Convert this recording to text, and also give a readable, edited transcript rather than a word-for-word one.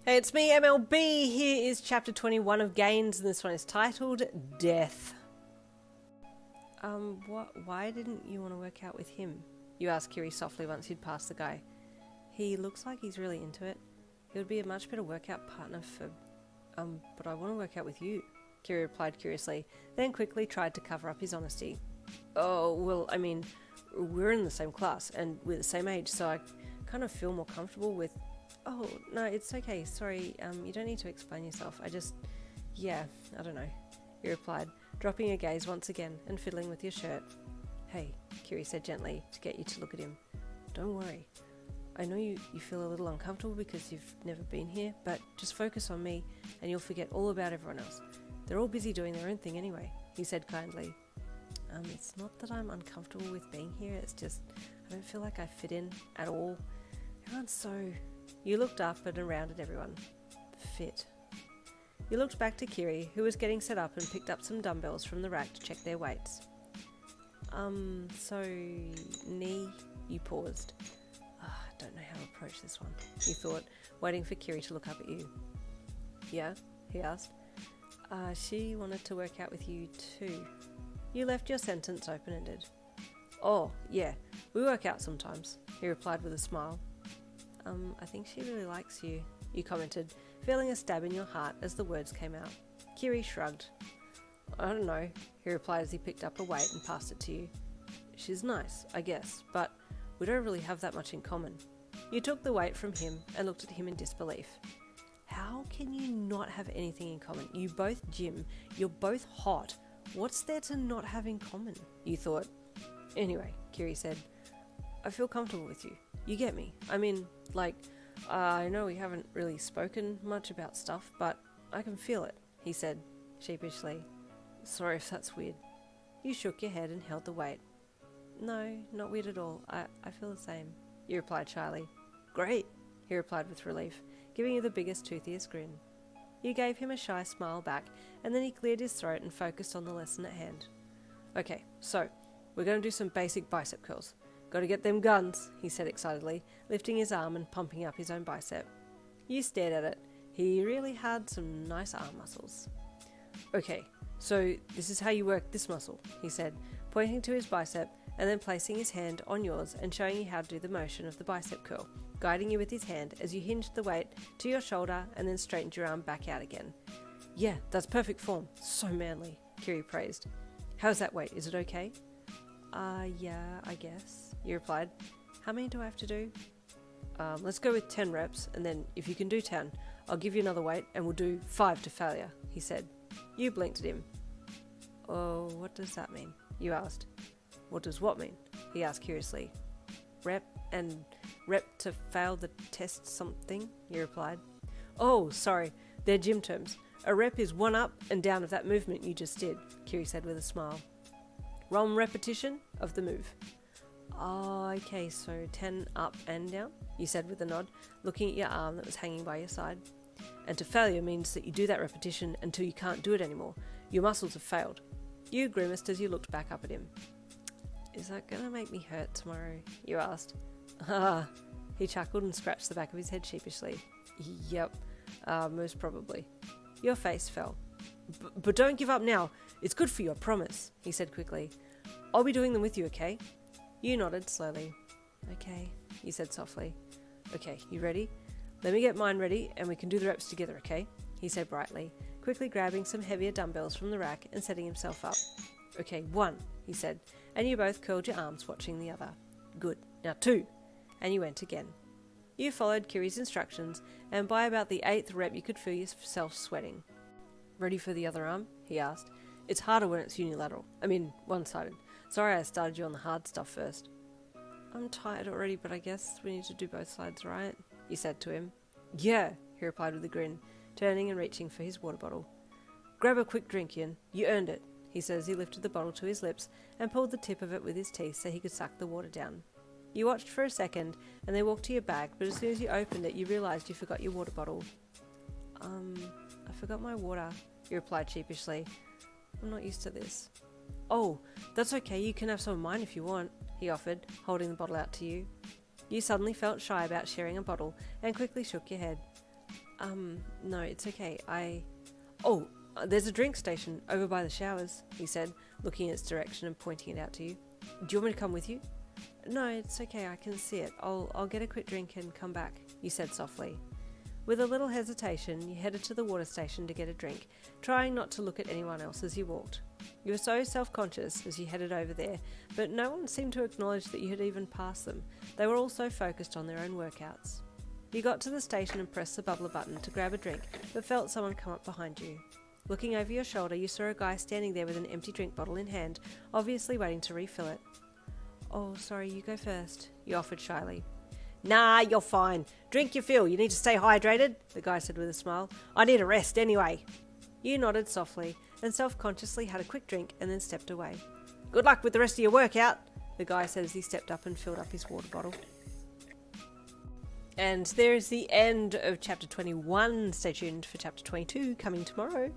Hey, it's me, MLB. Here is chapter 21 of Gains, and this one is titled Death. Why didn't you want to work out with him? You asked Kiri softly once you'd passed the guy. He looks like he's really into it. He would be a much better workout partner for... but I want to work out with you, Kiri replied curiously, then quickly tried to cover up his honesty. Oh, well, I mean, we're in the same class, and we're the same age, so I kind of feel more comfortable with... Oh, no, it's okay, sorry, you don't need to explain yourself, I don't know, he replied, dropping a gaze once again and fiddling with your shirt. Hey, Kiri said gently to get you to look at him. Don't worry. I know you feel a little uncomfortable because you've never been here, but just focus on me and you'll forget all about everyone else. They're all busy doing their own thing anyway, he said kindly. It's not that I'm uncomfortable with being here, it's just I don't feel like I fit in at all. Everyone's so... You looked up and around at everyone. Fit. You looked back to Kiri, who was getting set up and picked up some dumbbells from the rack to check their weights. So... Knee? You paused. I don't know how to approach this one, you thought, waiting for Kiri to look up at you. Yeah? He asked. She wanted to work out with you too. You left your sentence open-ended. Oh, yeah, we work out sometimes, he replied with a smile. I think she really likes you, you commented, feeling a stab in your heart as the words came out. Kiri shrugged. I don't know, he replied as he picked up a weight and passed it to you. She's nice, I guess, but we don't really have that much in common. You took the weight from him and looked at him in disbelief. How can you not have anything in common? You both gym, you're both hot. What's there to not have in common? You thought. Anyway, Kiri said, I feel comfortable with you. You get me. I mean, I know we haven't really spoken much about stuff, but I can feel it, he said, sheepishly. Sorry if that's weird. You shook your head and held the weight. No, not weird at all. I feel the same, you replied shyly. Great, he replied with relief, giving you the biggest, toothiest grin. You gave him a shy smile back, and then he cleared his throat and focused on the lesson at hand. Okay, so, we're going to do some basic bicep curls. Gotta get them guns, he said excitedly, lifting his arm and pumping up his own bicep. You stared at it. He really had some nice arm muscles. Okay, so this is how you work this muscle, he said, pointing to his bicep and then placing his hand on yours and showing you how to do the motion of the bicep curl, guiding you with his hand as you hinged the weight to your shoulder and then straightened your arm back out again. Yeah, that's perfect form. So manly, Kiri praised. How's that weight? Is it okay? Yeah, I guess, you replied. How many do I have to do? Let's go with 10 reps, and then if you can do 10, I'll give you another weight and we'll do 5 to failure, he said. You blinked at him. Oh, what does that mean? You asked. What does what mean? He asked curiously. Rep to fail the test something, you replied. Oh, sorry, they're gym terms. A rep is 1 up and down of that movement you just did, Kiri said with a smile. 1 repetition of the move. Oh, okay, so 10 up and down, you said with a nod, looking at your arm that was hanging by your side. And to failure means that you do that repetition until you can't do it anymore. Your muscles have failed. You grimaced as you looked back up at him. Is that gonna make me hurt tomorrow? You asked. He chuckled and scratched the back of his head sheepishly. Yep, most probably. Your face fell. But don't give up now. It's good for you, I promise, he said quickly. I'll be doing them with you, okay? You nodded slowly. Okay, you said softly. Okay, you ready? Let me get mine ready and we can do the reps together, okay? He said brightly, quickly grabbing some heavier dumbbells from the rack and setting himself up. Okay, 1, he said, and you both curled your arms watching the other. Good. Now 2. And you went again. You followed Kiri's instructions, and by about the 8th rep you could feel yourself sweating. Ready for the other arm? He asked. It's harder when it's unilateral. One-sided. Sorry I started you on the hard stuff first. I'm tired already, but I guess we need to do both sides, right? You said to him. Yeah, he replied with a grin, turning and reaching for his water bottle. Grab a quick drink, Yin. You earned it, he said as he lifted the bottle to his lips and pulled the tip of it with his teeth so he could suck the water down. You watched for a second and then walked to your bag, but as soon as you opened it, you realised you forgot your water bottle. I forgot my water, you replied sheepishly. I'm not used to this. Oh, that's okay, you can have some of mine if you want, he offered, holding the bottle out to you. You suddenly felt shy about sharing a bottle and quickly shook your head. No, it's okay. Oh, there's a drink station over by the showers, he said, looking in its direction and pointing it out to you. Do you want me to come with you? No, it's okay, I can see it. I'll get a quick drink and come back, you said softly. With a little hesitation, you headed to the water station to get a drink, trying not to look at anyone else as you walked. You were so self-conscious as you headed over there, but no one seemed to acknowledge that you had even passed them. They were all so focused on their own workouts. You got to the station and pressed the bubbler button to grab a drink, but felt someone come up behind you. Looking over your shoulder, you saw a guy standing there with an empty drink bottle in hand, obviously waiting to refill it. Oh, sorry, you go first, you offered shyly. Nah, you're fine. Drink your fill. You need to stay hydrated, the guy said with a smile. I need a rest anyway. You nodded softly and self-consciously had a quick drink and then stepped away. Good luck with the rest of your workout, the guy said as he stepped up and filled up his water bottle. And there is the end of chapter 21. Stay tuned for chapter 22 coming tomorrow.